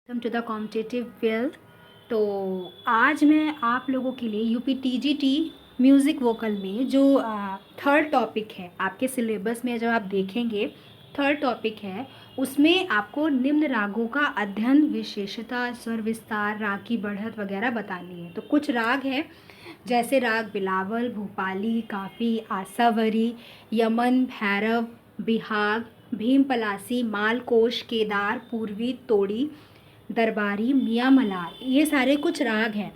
Welcome to the competitive field. तो आज मैं आप लोगों के लिए यूपी टीजीटी म्यूज़िक वोकल में जो थर्ड टॉपिक है आपके सिलेबस में, जब आप देखेंगे थर्ड टॉपिक है, उसमें आपको निम्न रागों का अध्ययन, विशेषता, स्वर विस्तार, राग की बढ़त वगैरह बतानी है। तो कुछ राग हैं जैसे राग बिलावल, भूपाली, काफ़ी, आसावरी, यमन, भैरव, बिहाग, भीम पलासी, मालकोश, केदार, पूर्वी, तोड़ी, दरबारी, मियाँ मलार, ये सारे कुछ राग हैं।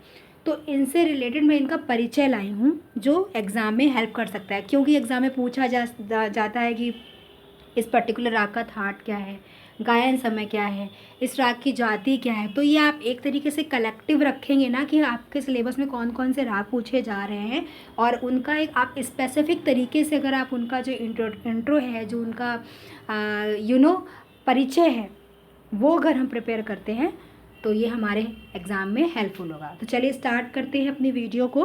तो इनसे रिलेटेड मैं इनका परिचय लाई हूँ जो एग्ज़ाम में हेल्प कर सकता है, क्योंकि एग्ज़ाम में पूछा जाता है कि इस पर्टिकुलर राग का थाट क्या है, गायन समय क्या है, इस राग की जाति क्या है। तो ये आप एक तरीके से कलेक्टिव रखेंगे ना कि आपके सिलेबस में कौन कौन से राग पूछे जा रहे हैं, और उनका एक आप स्पेसिफिक तरीके से अगर आप उनका जो इंट्रो है, जो उनका परिचय है, वो अगर हम प्रिपेयर करते हैं तो ये हमारे एग्ज़ाम में हेल्पफुल होगा। तो चलिए स्टार्ट करते हैं अपनी वीडियो को।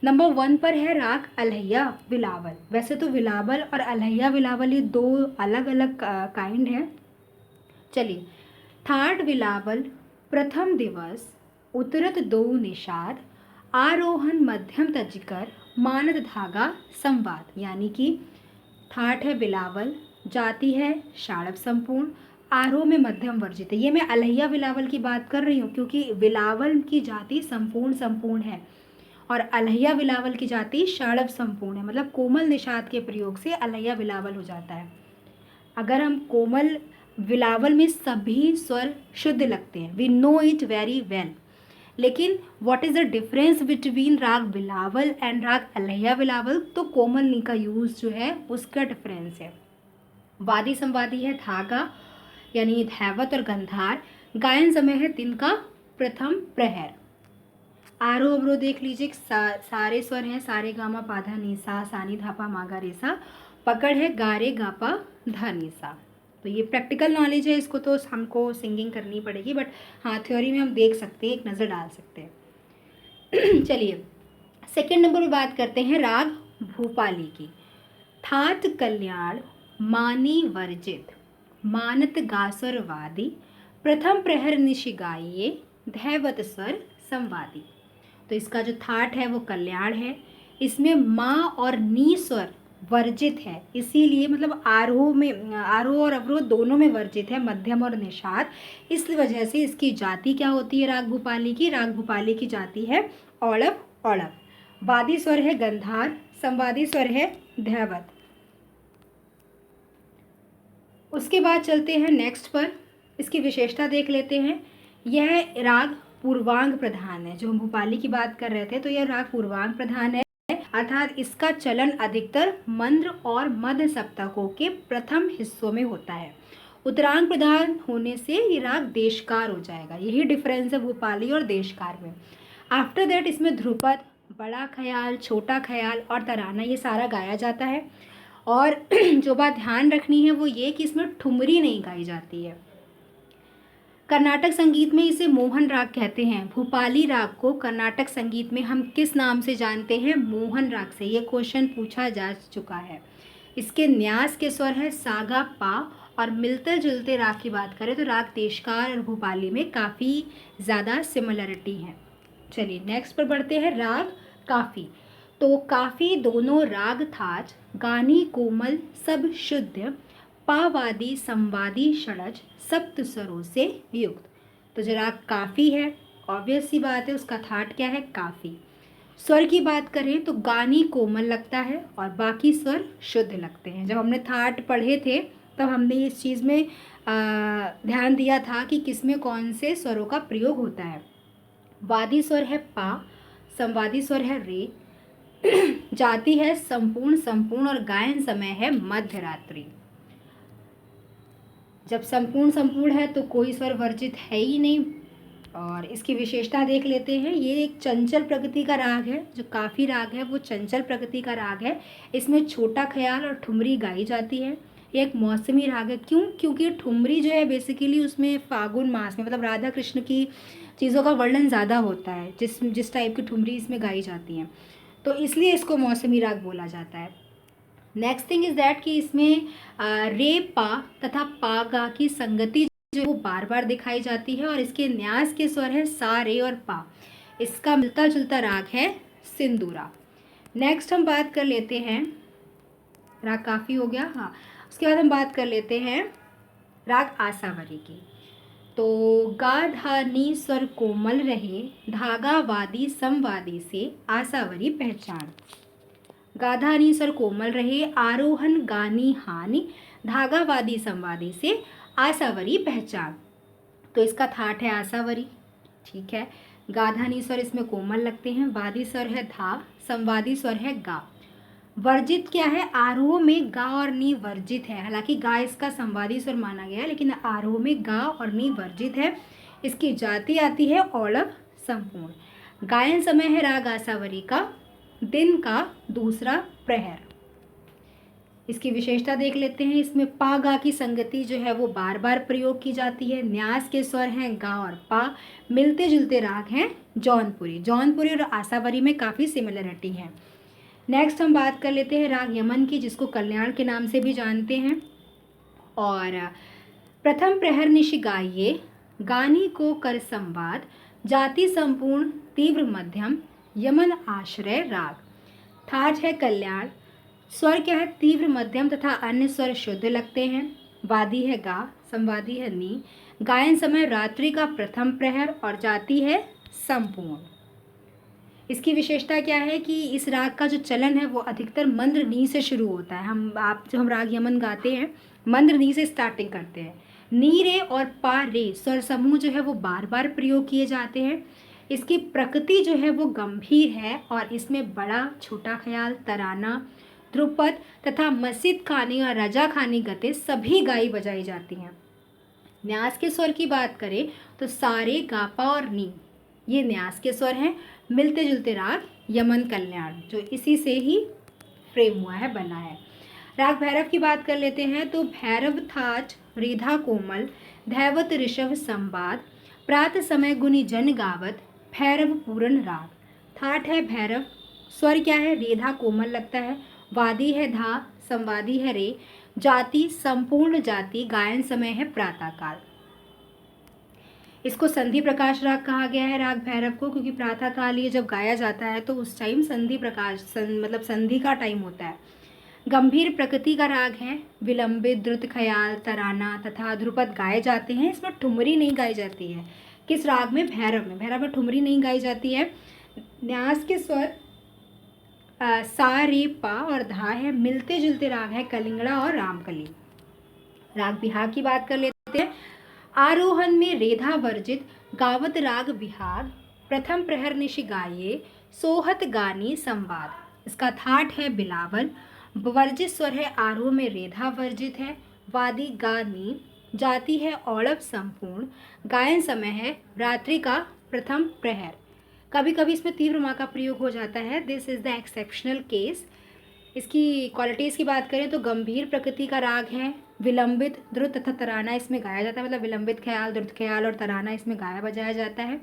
नंबर 1 पर है राग अलहैया बिलावल। वैसे तो बिलावल और अलहैया बिलावल ये दो अलग अलग काइंड हैं। चलिए, थाट बिलावल प्रथम दिवस उतरत दो निषाद, आरोहण मध्यम तजिकर, मानद धागा संवाद। यानी कि थाट है बिलावल, जाति है षाड़व संपूर्ण, आरोह में मध्यम वर्जित है। ये मैं अलहैया बिलावल की बात कर रही हूँ क्योंकि बिलावल की जाति संपूर्ण है और अलहैया बिलावल की जाति षाड़व संपूर्ण है। मतलब कोमल निषाद के प्रयोग से अलहैया बिलावल हो जाता है। अगर हम कोमल बिलावल में सभी स्वर शुद्ध लगते हैं, we know it very well. लेकिन what is the difference between raag Bilawal and राग अलहैया बिलावल? तो कोमल नी का यूज़ जो है उसका डिफरेंस है। वादी संवादी है धागा यानी धैवत और गंधार। गायन समय है दिन का प्रथम प्रहर। आरोह अवरोह देख लीजिए, सारे स्वर हैं सारे गामा पाधा नीसा, सानी धापा मागा रेसा। पकड़ है गारे गापा धा नीसा। तो ये प्रैक्टिकल नॉलेज है, इसको तो हमको सिंगिंग करनी पड़ेगी, बट हाँ थ्योरी में हम देख सकते हैं, एक नज़र डाल सकते हैं। चलिए सेकेंड नंबर पर बात करते हैं राग भूपाली की। थाट कल्याण मानी वर्जित, मानत गासर वादी, प्रथम प्रहर निशि गाइए, धैवत स्वर संवादी। तो इसका जो थाट है वो कल्याण है। इसमें माँ और नी स्वर वर्जित है, इसीलिए मतलब आरोह और अवरोह दोनों में वर्जित है, मध्यम और निषाद। इस वजह से इसकी जाति क्या होती है राग भूपाली की? राग भूपाली की जाति है औड़व औड़व। वादी स्वर है गंधार, संवादी स्वर है धैवत। उसके बाद चलते हैं नेक्स्ट पर, इसकी विशेषता देख लेते हैं। यह राग पूर्वांग प्रधान है। जो हम भूपाली की बात कर रहे थे तो यह राग पूर्वांग प्रधान है, अर्थात इसका चलन अधिकतर मंद्र और मध्य सप्तकों के प्रथम हिस्सों में होता है। उत्तरांग प्रधान होने से ये राग देशकार हो जाएगा। यही डिफरेंस है भूपाली और देशकार में। आफ्टर दैट इसमें ध्रुपद, बड़ा ख्याल, छोटा ख्याल और तराना ये सारा गाया जाता है। और जो बात ध्यान रखनी है वो ये कि इसमें ठुमरी नहीं गाई जाती है। कर्नाटक संगीत में इसे मोहन राग कहते हैं। भूपाली राग को कर्नाटक संगीत में हम किस नाम से जानते हैं? मोहन राग से। ये क्वेश्चन पूछा जा चुका है। इसके न्यास के स्वर है सागा पा, और मिलते जुलते राग की बात करें तो राग देशकार और भूपाली में काफ़ी ज़्यादा सिमिलरिटी है। चलिए नेक्स्ट पर बढ़ते हैं राग काफ़ी। तो काफ़ी दोनों राग थाज, गानी कोमल सब शुद्ध, पावादी संवादी षडज, सप्त स्वरों से युक्त। तो जो राग काफ़ी है, ऑब्वियस सी बात है, उसका थाट क्या है? काफ़ी। स्वर की बात करें तो गानी कोमल लगता है और बाकी स्वर शुद्ध लगते हैं। जब हमने थाट पढ़े थे तब हमने इस चीज़ में ध्यान दिया था कि किसमें कौन से स्वरों का प्रयोग होता है। वादी स्वर है पा, संवादी स्वर है रे, जाति है संपूर्ण और गायन समय है मध्य रात्रि। जब संपूर्ण है तो कोई स्वर वर्जित है ही नहीं। और इसकी विशेषता देख लेते हैं। ये एक चंचल प्रकृति का राग है। जो काफ़ी राग है वो चंचल प्रकृति का राग है। इसमें छोटा ख्याल और ठुमरी गाई जाती है। ये एक मौसमी राग है। क्यों? क्योंकि ठुमरी जो है बेसिकली उसमें फागुन मास में, मतलब राधा कृष्ण की चीज़ों का वर्णन ज़्यादा होता है, जिस टाइप की ठुमरी इसमें गाई जाती हैं, तो इसलिए इसको मौसमी राग बोला जाता है। नेक्स्ट थिंग इज़ दैट कि इसमें रे पा तथा पा गा की संगति जो वो बार बार दिखाई जाती है और इसके न्यास के स्वर है सा, रे और पा। इसका मिलता जुलता राग है सिंदूरा। नेक्स्ट हम बात कर लेते हैं, राग काफ़ी हो गया, हाँ, उसके बाद हम बात कर लेते हैं राग आसावरी की। तो गा धा नी स्वर कोमल रहे, धागा वादी संवादी से आसावरी पहचान। गाधा नी स्वर कोमल रहे, आरोहन गानी हानि, धागा वादी संवादी से आसावरी पहचान। तो इसका थाट है आसावरी, ठीक है। गाधा नी स्वर इसमें कोमल लगते हैं, वादी स्वर है धा, संवादी स्वर है गा। वर्जित क्या है, आरोह में गा और नी वर्जित है। हालांकि गा इसका संवादी स्वर माना गया है, लेकिन आरोह में गा और नी वर्जित है। इसकी जाति आती है औलव संपूर्ण। गायन समय है राग आसावरी का दिन का दूसरा प्रहर। इसकी विशेषता देख लेते हैं। इसमें पा गा की संगति जो है वो बार बार प्रयोग की जाती है। न्यास के स्वर हैं गा और पा। मिलते जुलते राग हैं जौनपुरी। जौनपुरी और आसावरी में काफ़ी सिमिलरिटी है। नेक्स्ट हम बात कर लेते हैं राग यमन की, जिसको कल्याण के नाम से भी जानते हैं। और प्रथम प्रहर निशि गाइए, गानी को कर संवाद, जाति संपूर्ण तीव्र मध्यम, यमन आश्रय राग। थाट है कल्याण। स्वर क्या है, तीव्र मध्यम तथा अन्य स्वर शुद्ध लगते हैं। वादी है गा, संवादी है नी। गायन समय रात्रि का प्रथम प्रहर और जाति है संपूर्ण। इसकी विशेषता क्या है कि इस राग का जो चलन है वो अधिकतर मंद्र नी से शुरू होता है। हम राग यमन गाते हैं मंद्र नी से स्टार्टिंग करते हैं। नी रे और पा रे स्वर समूह जो है वो बार बार प्रयोग किए जाते हैं। इसकी प्रकृति जो है वो गंभीर है और इसमें बड़ा छोटा ख्याल, तराना, ध्रुपद तथा मस्जिद खानी और रजा खानी गते सभी गाई बजाई जाती हैं। न्यास के स्वर की बात करें तो सारे गापा और नी ये न्यास के स्वर हैं। मिलते जुलते राग यमन कल्याण, जो इसी से ही फ्रेम हुआ है, बना है। राग भैरव की बात कर लेते हैं। तो भैरव थाट रिधा कोमल, धैवत ऋषभ संवाद, प्रात समय गुनी जन गावत, भैरव पूर्ण राग। थाट है भैरव। स्वर क्या है, रिधा कोमल लगता है। वादी है धा, संवादी है रे। जाति संपूर्ण जाति। गायन समय है प्रातःकाल। इसको संधि प्रकाश राग कहा गया है राग भैरव को, क्योंकि प्रातःकाल ये जब गाया जाता है तो उस टाइम संधि प्रकाश मतलब संधि का टाइम होता है। गंभीर प्रकृति का राग है। विलंबित, द्रुत ख्याल, तराना तथा ध्रुपद गाए जाते हैं। इसमें ठुमरी नहीं गाई जाती है। किस राग में, भैरव में। भैरव में ठुमरी नहीं गाई जाती है। न्यास के स्वर सा, रे, पा और धा है। मिलते जुलते राग है कलिंगड़ा और रामकली। राग बिहाग की बात कर लेते हैं। आरोहण में रेधा वर्जित, गावत राग बिहाग, प्रथम प्रहर निशि गाइए, सोहत गानी संवाद। इसका थाट है बिलावल। वर्जित स्वर है आरोह में रेधा वर्जित है। वादी गानी। जाति है औलव संपूर्ण। गायन समय है रात्रि का प्रथम प्रहर। कभी कभी इसमें तीव्र माँ का प्रयोग हो जाता है। This is the exceptional case. इसकी क्वालिटीज़ की बात करें तो गंभीर प्रकृति का राग है। विलंबित, द्रुत तथा तराना इसमें गाया जाता है। मतलब विलंबित ख्याल, द्रुत ख्याल और तराना इसमें गाया बजाया जाता है।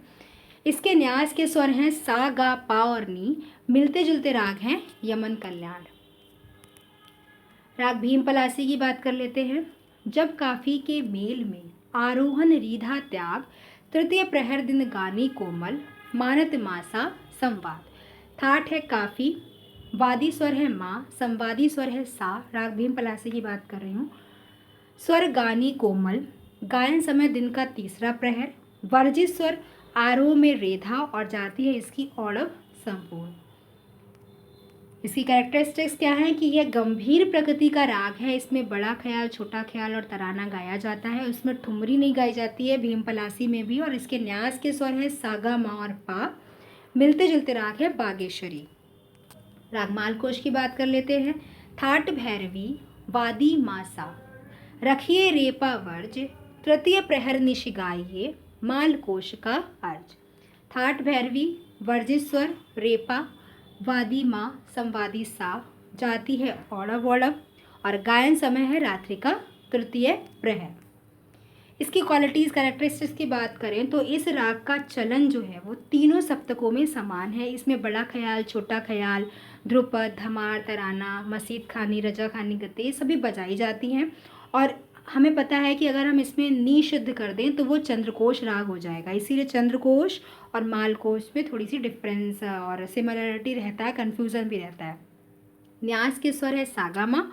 इसके न्यास के स्वर हैं सा, गा, पा और नी। मिलते जुलते राग हैं यमन कल्याण। राग भीम पलासी की बात कर लेते हैं। जब काफी के मेल में आरोहण रीधा त्याग, तृतीय प्रहर दिन गानी कोमल, मानत मासा संवाद। थाट है काफी। वादी स्वर है माँ, संवादी स्वर है सा। राग भीम पलासी की बात कर रही हूँ। स्वर गानी कोमल। गायन समय दिन का तीसरा प्रहर। वर्जित स्वर आरोह में रेधा और जाती है इसकी औलव संपूर्ण। इसकी कैरेक्टरिस्टिक्स क्या है कि यह गंभीर प्रकृति का राग है। इसमें बड़ा ख्याल, छोटा ख्याल और तराना गाया जाता है। उसमें ठुमरी नहीं गाई जाती है भीम पलासी में भी। और इसके न्यास के स्वर है सागा, मा और पा। मिलते जुलते राग है बागेश्वरी। राग मालकोश की बात कर लेते हैं। थाट भैरवी, वादी मासा, रखिए रेपा वर्ज, तृतीय प्रहर निशि गाइए, मालकोश का अर्ज। थाट भैरवी, वर्जित स्वर रेपा, वादी माँ, संवादी सा। जाति है औड़व औड़व और गायन समय है रात्रि का तृतीय प्रहर। इसकी क्वालिटीज़, कैरेक्टरिस्टिक्स की बात करें तो इस राग का चलन जो है वो तीनों सप्तकों में समान है। इसमें बड़ा ख्याल, छोटा ख्याल, ध्रुपद, धमार, तराना, मस्जिद खानी, रजा खानी गते ये सभी बजाई जाती हैं। और हमें पता है कि अगर हम इसमें नी शुद्ध कर दें तो वो चंद्रकोश राग हो जाएगा, इसीलिए चंद्रकोश और मालकोश में थोड़ी सी डिफरेंस और सिमिलरिटी रहता है, कन्फ्यूज़न भी रहता है। न्यास के स्वर है सागामा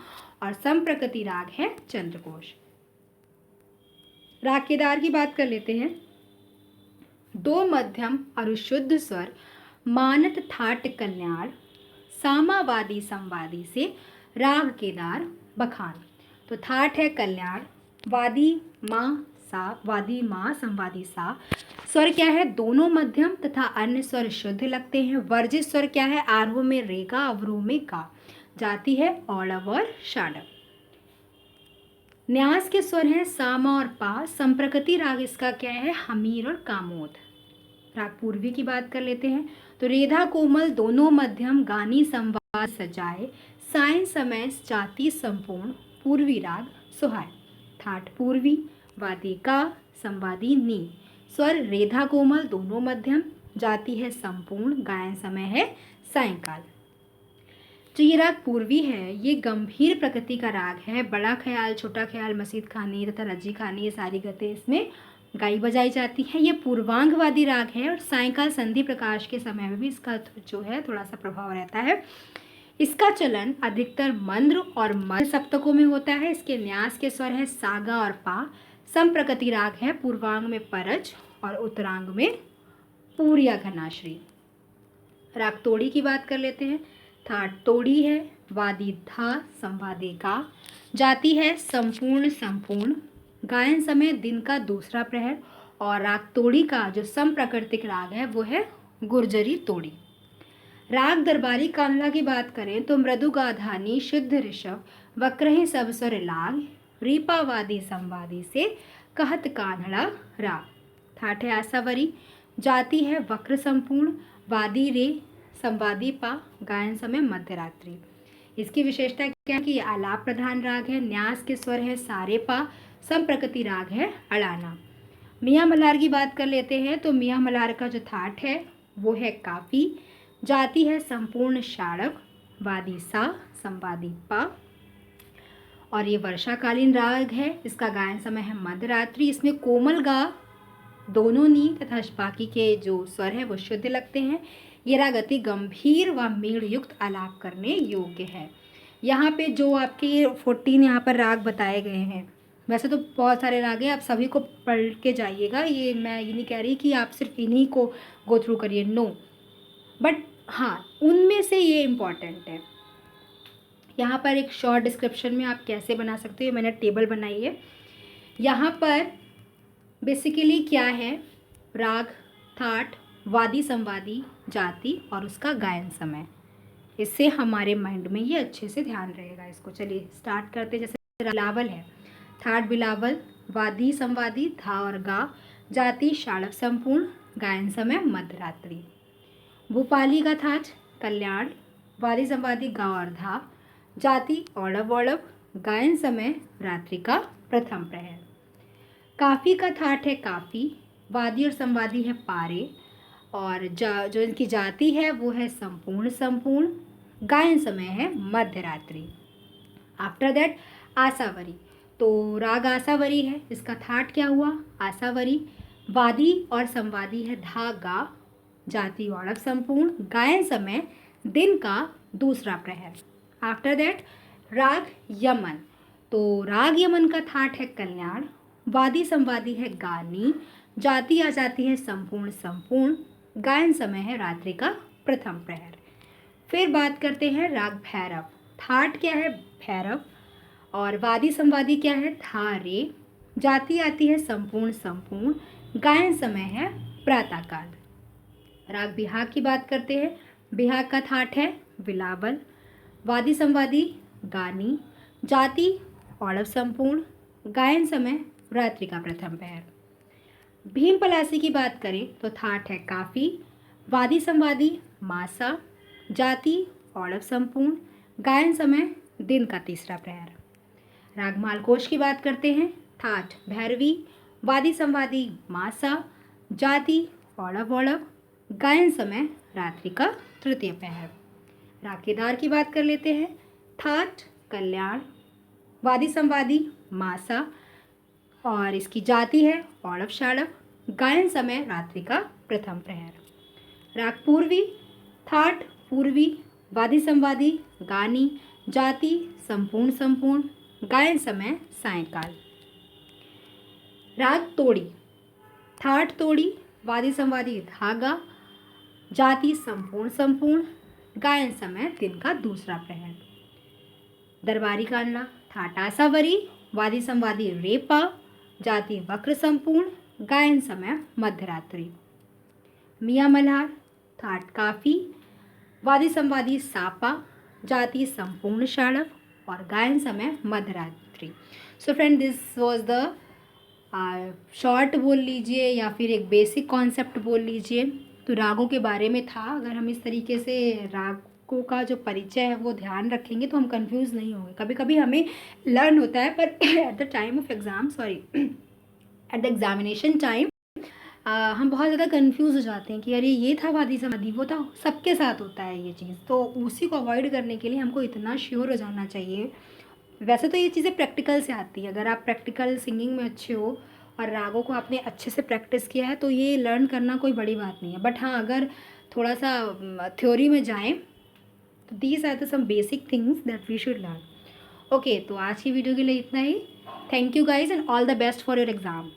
और संप्रकृति राग है चंद्रकोश। राग केदार की बात कर लेते हैं। दो मध्यम और शुद्ध स्वर मानत थाट कल्याण सामावादी संवादी से राग केदार बखान। तो थाट है कल्याण, वादी माँ संवादी सा। स्वर क्या है? दोनों मध्यम तथा अन्य स्वर शुद्ध लगते हैं। वर्जित स्वर क्या है? आरोह में रेगा, अवरोह में का। जाति है औड़व और षाडव। न्यास के स्वर हैं सामा और पा। संप्रकृति राग इसका क्या है? हमीर और कामोद। राग पूर्वी की बात कर लेते हैं। तो रेधा कोमल दोनों मध्यम, गानी संवाद सजाए, सायं समय जाति संपूर्ण, पूर्वी राग सुहाय। थाट पूर्वी, वादी का, संवादी नी। स्वर रेधा कोमल दोनों मध्यम, जाति है संपूर्ण, गायन समय है सायंकाल। जो ये राग पूर्वी है ये गंभीर प्रकृति का राग है। बड़ा ख्याल, छोटा ख्याल, मसीद खानी तथा रज्जी खानी, ये सारी गतें इसमें गाई बजाई जाती है। ये पूर्वांगवादी राग है और सायंकाल संधि प्रकाश के समय में भी इसका जो है थोड़ा सा प्रभाव रहता है। इसका चलन अधिकतर मंद्र और मध्य सप्तकों में होता है। इसके न्यास के स्वर है सागा और पा। संप्रकृति राग है, पूर्वांग में परज और उत्तरांग में पूरिया घनाश्री। राग तोड़ी की बात कर लेते हैं। थाट तोड़ी है, वादी धा, संवादी का। जाति है संपूर्ण संपूर्ण, गायन समय दिन का दूसरा प्रहर। और राग तोड़ी का जो संप्राकृतिक राग है वो है गुर्जरी तोड़ी। राग दरबारी कांधला की बात करें तो मृदु गाधानी, शुद्ध ऋषभ, वक्रहि सब स्वर लाग, रीपावादी संवादी से कहत कांधला राग। थाट है आसावरी, जाति है वक्र संपूर्ण, वादी रे, संवादी पा, गायन समय मध्यरात्रि। इसकी विशेषता क्या है कि ये आलाप प्रधान राग है। न्यास के स्वर है सारे पा। संप्रकृति राग है अड़ाना। मियाँ मल्हार की बात कर लेते हैं तो मियाँ मल्हार का जो थाट है वो है काफी। जाति है संपूर्ण षाडव, वादी सा, संवादी पा। और ये वर्षाकालीन राग है। इसका गायन समय है मध्यरात्रि। इसमें कोमल गा दोनों नी तथा बाकी के जो स्वर है वो शुद्ध लगते हैं। ये राग अति गंभीर व मीण युक्त आलाप करने योग्य है। यहाँ पे जो आपके 14 यहाँ पर राग बताए गए हैं, वैसे तो बहुत सारे राग हैं, आप सभी को पढ़ के जाइएगा। ये मैं ये नहीं कह रही कि आप सिर्फ इन्हीं को गो थ्रू करिए, नो, बट हाँ उनमें से ये इम्पॉर्टेंट है। यहाँ पर एक शॉर्ट डिस्क्रिप्शन में आप कैसे बना सकते हो, मैंने टेबल बनाई है। यहाँ पर बेसिकली क्या है, राग, थाट, वादी संवादी, जाति और उसका गायन समय। इससे हमारे माइंड में ये अच्छे से ध्यान रहेगा। इसको चलिए स्टार्ट करते। जैसे बिलावल है, थाट बिलावल, वादी संवादी धा और गा, जाति षाडव संपूर्ण, गायन समय मध्यरात्रि। भूपाली का थाट कल्याण, वादी संवादी गा और धा, जाति औड़व औड़व, गायन समय रात्रि का प्रथम प्रहर। काफ़ी का थाट है काफ़ी, वादी और संवादी है पारे, और जो इनकी जाति है वो है संपूर्ण संपूर्ण, गायन समय है मध्यरात्रि। आफ्टर दैट आसावरी, तो राग आसावरी है। इसका थाट क्या हुआ? आसावरी, वादी और संवादी है धा गा, जाति औड़व संपूर्ण, गायन समय दिन का दूसरा प्रहर। आफ्टर दैट राग यमन, तो राग यमन का थाट है कल्याण, वादी संवादी है गानी, जाति आ जाती है संपूर्ण संपूर्ण, गायन समय है रात्रि का प्रथम प्रहर। फिर बात करते हैं राग भैरव। थाट क्या है? भैरव, और वादी संवादी क्या है? था रे, जाति आती है संपूर्ण संपूर्ण, गायन समय है प्रातःकाल। राग बिहाग की बात करते हैं। बिहाग का थाट है बिलावल, वादी संवादी गानी, जाति औड़व संपूर्ण, गायन समय रात्रि का प्रथम पहर। भीम पलासी की बात करें तो थाट है काफ़ी, वादी संवादी मासा, जाति औड़व संपूर्ण, गायन समय दिन का तीसरा प्रहर। राग मालकोश की बात करते हैं। थाट भैरवी, वादी संवादी मासा, जाति औड़व औड़व, गायन समय रात्रि का तृतीय पहर। राग केदार की बात कर लेते हैं। थाट कल्याण, वादी संवादी मासा, और इसकी जाति है औड़व शाड़व। गायन समय रात्रि का प्रथम प्रहर। राग पूर्वी, थाट पूर्वी, वादी संवादी, गानी, जाति संपूर्ण संपूर्ण, गायन समय सायंकाल। राग तोड़ी, थाट तोड़ी, वादी संवादी धागा, जाति संपूर्ण संपूर्ण, गायन समय दिन का दूसरा प्रहर। दरबारी कांडला, थाट आसावरी, वादी संवादी रेपा, जाति वक्र संपूर्ण, गायन समय मध्यरात्रि। मियाँ मल्हार, थाट काफी, वादी संवादी सापा, जाति संपूर्ण शाड़व और गायन समय मध्यरात्रि। So friend, this was the short बोल लीजिए या फिर एक बेसिक कॉन्सेप्ट बोल लीजिए। तो रागों के बारे में था। अगर हम इस तरीके से रागों का जो परिचय है वो ध्यान रखेंगे तो हम कंफ्यूज नहीं होंगे। कभी कभी हमें लर्न होता है पर at the time of exam at the examination time हम बहुत ज़्यादा कंफ्यूज हो जाते हैं कि अरे ये था वादी समाधि, वो था। सबके साथ होता है ये चीज़, तो उसी को अवॉइड करने के लिए हमको इतना श्योर हो जाना चाहिए। वैसे तो ये चीज़ें प्रैक्टिकल से आती है। अगर आप प्रैक्टिकल सिंगिंग में अच्छे हो और रागों को आपने अच्छे से प्रैक्टिस किया है तो ये लर्न करना कोई बड़ी बात नहीं है। बट हाँ, अगर थोड़ा सा थ्योरी में जाएं तो these are the some basic things that we should learn. Okay, तो आज की वीडियो के लिए इतना ही। Thank you guys and all the best for your exam.